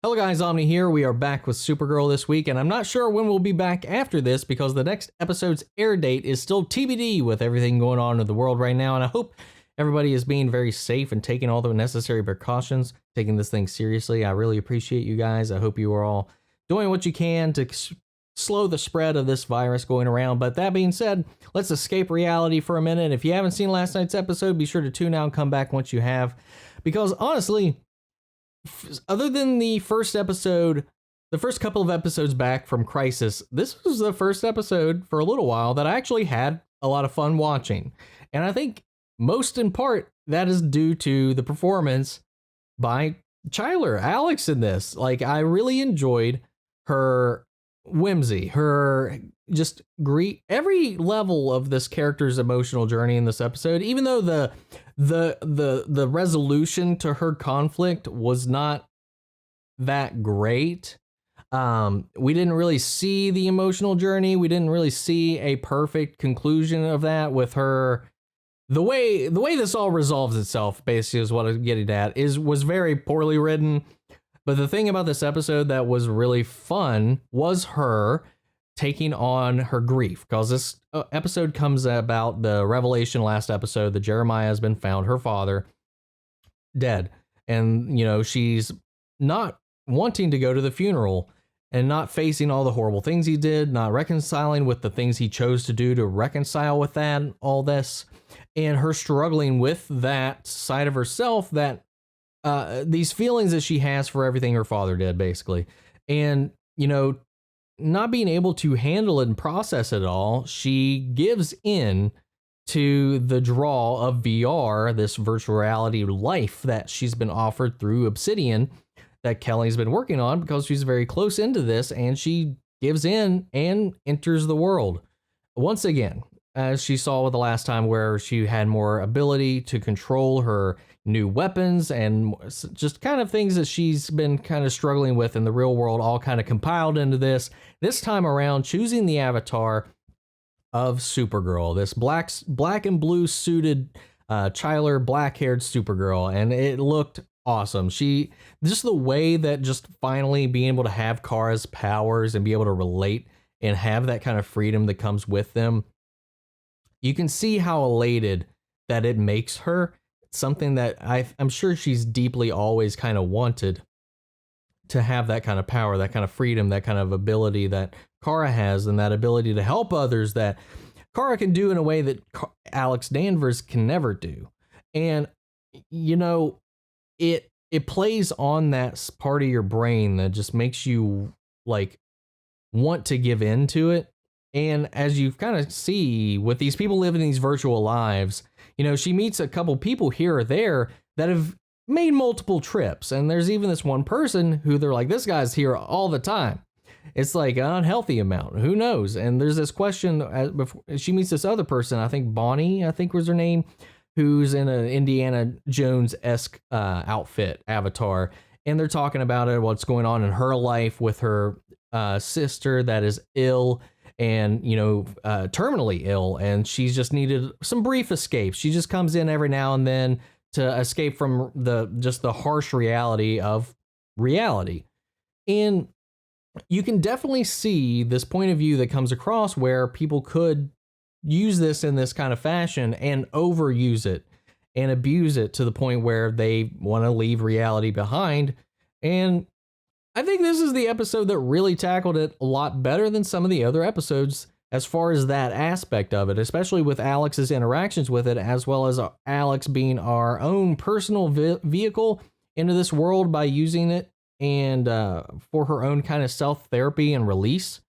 Hello guys, Omni here. We are back with Supergirl this week, and I'm not sure when we'll be back after this because the next episode's air date is still TBD with everything going on in the world right now, and I hope everybody is being very safe and taking all the necessary precautions, taking this thing seriously. I really appreciate you guys. I hope you are all doing what you can to slow the spread of this virus going around. But that being said, let's escape reality for a minute. If you haven't seen last night's episode, be sure to tune out and come back once you have, because honestly, other than the first episode, the first couple of episodes back from Crisis, this was the first episode for a little while that I actually had a lot of fun watching. And I think most in part that is due to the performance by Chyler, Alex, in this. Like, I really enjoyed her whimsy, her just every level of this character's emotional journey in this episode, even though the resolution to her conflict was not that great. We didn't really see the emotional journey. We didn't really see a perfect conclusion of that with her. The way this all resolves itself, basically, is what I'm getting at, was very poorly written. But the thing about this episode that was really fun was her taking on her grief, because this episode comes about the revelation last episode that Jeremiah has been found, her father, dead. And, you know, she's not wanting to go to the funeral and not facing all the horrible things he did, not reconciling with the things he chose to do to reconcile with that, all this, and her struggling with that side of herself, that these feelings that she has for everything her father did, basically. And, you know, not being able to handle it and process it all, she gives in to the draw of VR, this virtual reality life that she's been offered through Obsidian that Kelly's been working on, because she's very close into this, and she gives in and enters the world once again, as she saw with the last time, where she had more ability to control her new weapons and just kind of things that she's been kind of struggling with in the real world, all kind of compiled into this time around, choosing the avatar of Supergirl, this black and blue suited Chyler, black-haired Supergirl, and it looked awesome. Just the way that just finally being able to have Kara's powers and be able to relate and have that kind of freedom that comes with them, you can see how elated that it makes her. Something that I'm sure she's deeply always kind of wanted, to have that kind of power, that kind of freedom, that kind of ability that Kara has, and that ability to help others that Kara can do in a way that Alex Danvers can never do. And, you know, it plays on that part of your brain that just makes you like want to give in to it. And as you kind of see with these people living these virtual lives, you know, she meets a couple people here or there that have made multiple trips. And there's even this one person who they're like, this guy's here all the time. It's like an unhealthy amount. Who knows? And there's this question before she meets this other person, I think Bonnie, I think was her name, who's in an Indiana Jones-esque outfit, avatar. And they're talking about it, what's going on in her life with her sister that is ill, and, you know, terminally ill, and she's just needed some brief escape. She just comes in every now and then to escape from the harsh reality of reality. And you can definitely see this point of view that comes across where people could use this in this kind of fashion and overuse it and abuse it to the point where they want to leave reality behind. And I think this is the episode that really tackled it a lot better than some of the other episodes as far as that aspect of it, especially with Alex's interactions with it, as well as Alex being our own personal vehicle into this world by using it and for her own kind of self-therapy and release.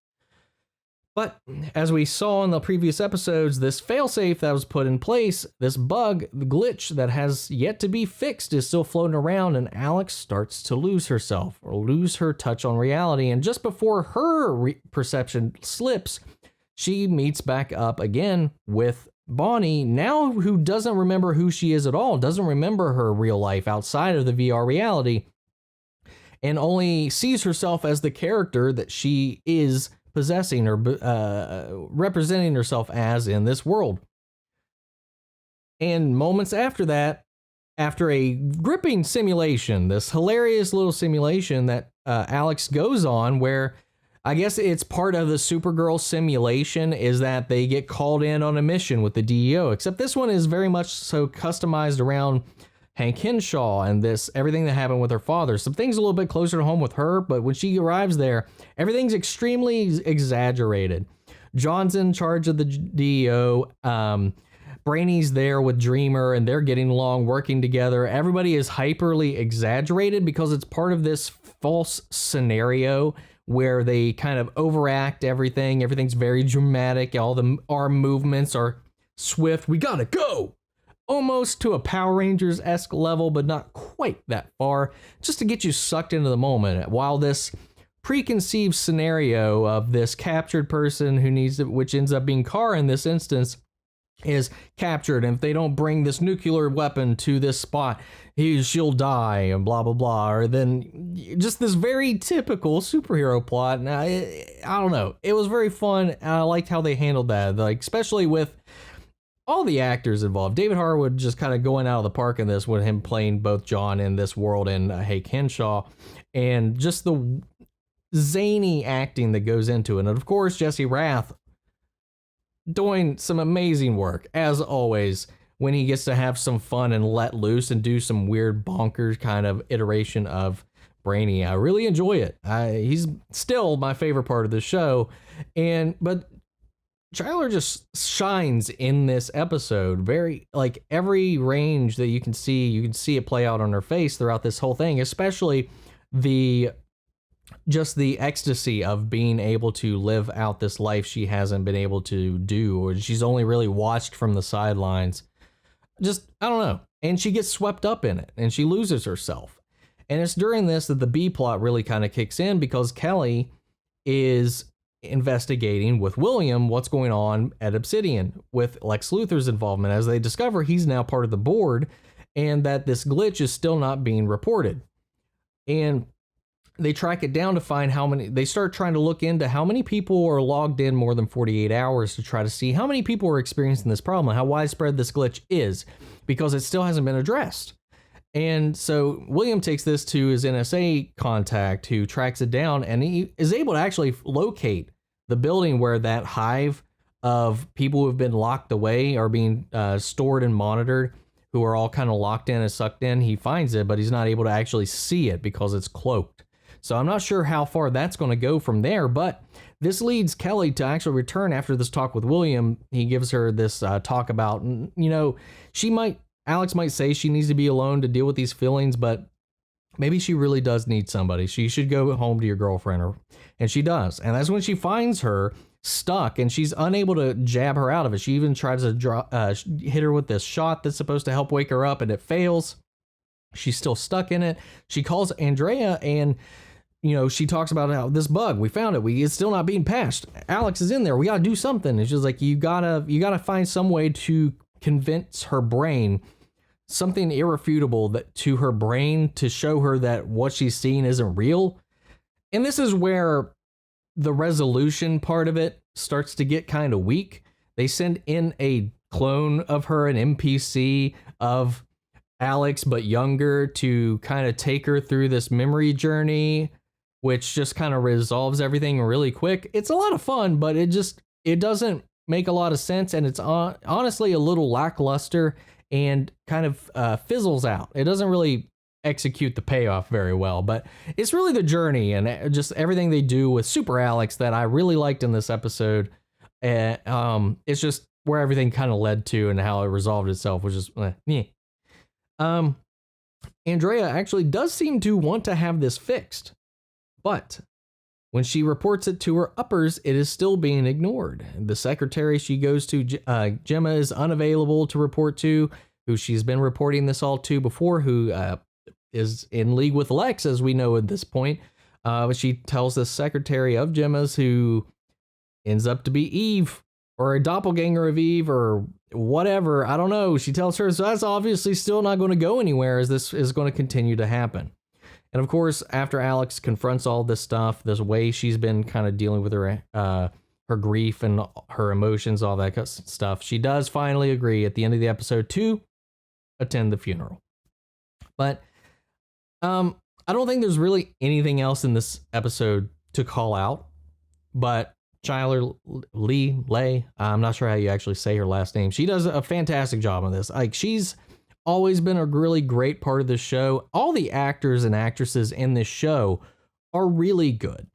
But as we saw in the previous episodes, this failsafe that was put in place, this bug, the glitch that has yet to be fixed, is still floating around, and Alex starts to lose herself or lose her touch on reality. And just before her perception slips, she meets back up again with Bonnie, now who doesn't remember who she is at all, doesn't remember her real life outside of the VR reality, and only sees herself as the character that she is possessing or representing herself as in this world. And moments after that, after a gripping simulation, this hilarious little simulation that Alex goes on, where I guess it's part of the Supergirl simulation, is that they get called in on a mission with the DEO, except this one is very much so customized around Hank Henshaw and everything that happened with her father. Some things a little bit closer to home with her, but when she arrives there, everything's extremely exaggerated. John's in charge of the DEO. Brainy's there with Dreamer, and they're getting along, working together. Everybody is hyperly exaggerated because it's part of this false scenario where they kind of overact everything. Everything's very dramatic. All the arm movements are swift. We gotta go! Almost to a Power Rangers-esque level, but not quite that far, just to get you sucked into the moment. While this preconceived scenario of this captured person who needs it, which ends up being Kara in this instance, is captured, and if they don't bring this nuclear weapon to this spot, she'll die, and blah blah blah. Or then just this very typical superhero plot. And I don't know, it was very fun, and I liked how they handled that, like especially with all the actors involved. David Harwood just kind of going out of the park in this, with him playing both John in this world and Hank Henshaw, and just the zany acting that goes into it. And of course, Jesse Rath doing some amazing work, as always, when he gets to have some fun and let loose and do some weird bonkers kind of iteration of Brainy. I really enjoy it. He's still my favorite part of the show. But Chyler just shines in this episode. Very, like, every range that you can see it play out on her face throughout this whole thing, especially the ecstasy of being able to live out this life she hasn't been able to do, or she's only really watched from the sidelines. Just, I don't know. And she gets swept up in it, and she loses herself. And it's during this that the B plot really kind of kicks in, because Kelly is investigating with William what's going on at Obsidian with Lex Luthor's involvement, as they discover he's now part of the board, and that this glitch is still not being reported. And they track it down to find they start trying to look into how many people are logged in more than 48 hours to try to see how many people are experiencing this problem and how widespread this glitch is, because it still hasn't been addressed. And so William takes this to his NSA contact, who tracks it down, and he is able to actually locate the building where that hive of people who have been locked away are being stored and monitored, who are all kind of locked in and sucked in. He finds it, but he's not able to actually see it because it's cloaked. So I'm not sure how far that's going to go from there, but this leads Kelly to actually return after this talk with William. He gives her this talk about, Alex might say she needs to be alone to deal with these feelings, but maybe she really does need somebody. She should go home to your girlfriend, and she does. And that's when she finds her stuck, and she's unable to jab her out of it. She even tries to hit her with this shot that's supposed to help wake her up, and it fails. She's still stuck in it. She calls Andrea, and she talks about how this bug, we found it. It's still not being patched. Alex is in there. We got to do something. And she's like, you gotta find some way to convince her brain, something irrefutable to her brain, to show her that what she's seeing isn't real. And this is where the resolution part of it starts to get kind of weak. They send in a clone of her, an NPC of Alex, but younger, to kind of take her through this memory journey, which just kind of resolves everything really quick. It's a lot of fun, but it doesn't make a lot of sense, and it's honestly a little lackluster and kind of fizzles out. It doesn't really execute the payoff very well, but it's really the journey and just everything they do with Super Alex that I really liked in this episode. It's just where everything kind of led to and how it resolved itself, which is Andrea actually does seem to want to have this fixed, but when she reports it to her uppers, it is still being ignored. The secretary she goes to, Gemma, is unavailable to report to, who she's been reporting this all to before, who is in league with Lex, as we know at this point. But she tells the secretary of Gemma's, who ends up to be Eve, or a doppelganger of Eve, or whatever. I don't know. She tells her, so that's obviously still not going to go anywhere, as this is going to continue to happen. And of course, after Alex confronts all this stuff, this way she's been kind of dealing with her grief and her emotions, all that stuff, she does finally agree at the end of the episode to attend the funeral. But I don't think there's really anything else in this episode to call out, but Chyler Lay, I'm not sure how you actually say her last name. She does a fantastic job on this. Like, she's always been a really great part of the show. All the actors and actresses in this show are really good.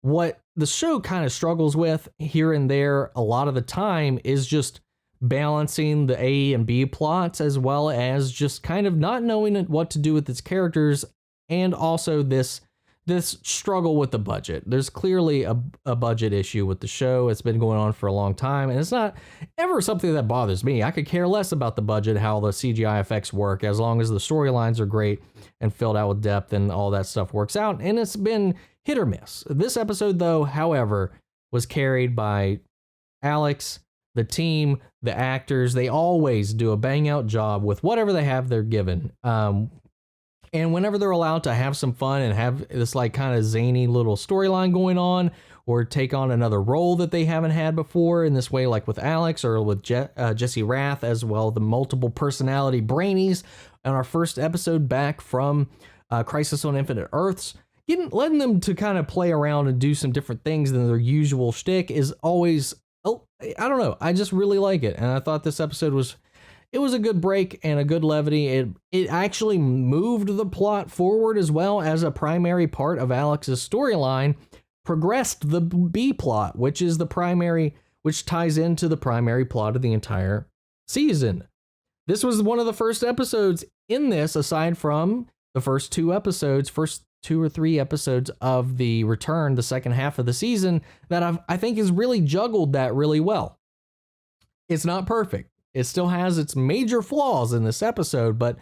What the show kind of struggles with here and there a lot of the time is just balancing the A and B plots, as well as just kind of not knowing what to do with its characters, and also this struggle with the budget. There's clearly a budget issue with the show. It's been going on for a long time, and it's not ever something that bothers me. I could care less about the budget, how the CGI effects work, as long as the storylines are great and filled out with depth and all that stuff works out, and it's been hit or miss. This episode, though, however, was carried by Alex, the team, the actors. They always do a bang out job with whatever they have they're given. And whenever they're allowed to have some fun and have this like kind of zany little storyline going on, or take on another role that they haven't had before in this way, like with Alex or with Jesse Rath, as well, the multiple personality brainies in our first episode back from Crisis on Infinite Earths, letting them to kind of play around and do some different things than their usual shtick is always, I don't know, I just really like it. And I thought this episode was a good break and a good levity. It actually moved the plot forward, as well as a primary part of Alex's storyline progressed the B plot, which ties into the primary plot of the entire season. This was one of the first episodes in this, aside from the first two or three episodes of the return, the second half of the season, that I think has really juggled that really well. It's not perfect. It still has its major flaws in this episode, but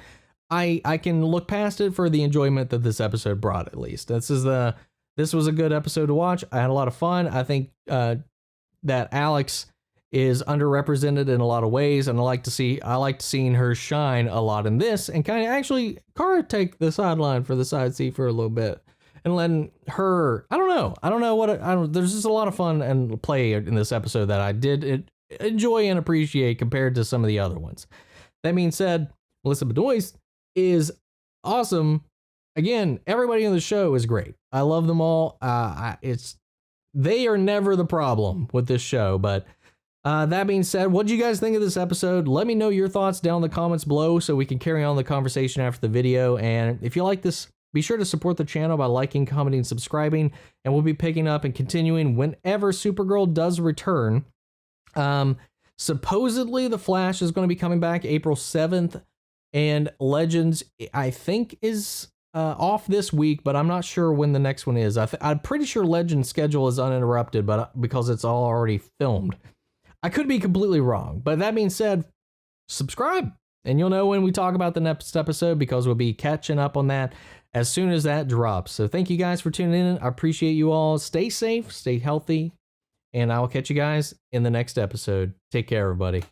I can look past it for the enjoyment that this episode brought, at least. This was a good episode to watch. I had a lot of fun. I think that Alex is underrepresented in a lot of ways, and I like seeing her shine a lot in this, and kind of actually Kara take the sideline for the side seat for a little bit, and letting her, I don't know, there's just a lot of fun and play in this episode that I did enjoy and appreciate compared to some of the other ones. That being said, Melissa Benoist is awesome. Again, everybody on the show is great. I love them all. They are never the problem with this show, but that being said, what do you guys think of this episode? Let me know your thoughts down in the comments below so we can carry on the conversation after the video. And if you like this, be sure to support the channel by liking, commenting, subscribing, and we'll be picking up and continuing whenever Supergirl does return. Supposedly the Flash is going to be coming back April 7th, and Legends, I think, is off this week, but I'm not sure when the next one is. I'm pretty sure Legends' schedule is uninterrupted, but because it's all already filmed. I could be completely wrong, but that being said, subscribe and you'll know when we talk about the next episode, because we'll be catching up on that as soon as that drops. So thank you guys for tuning in. I appreciate you all. Stay safe, stay healthy, and I will catch you guys in the next episode. Take care, everybody.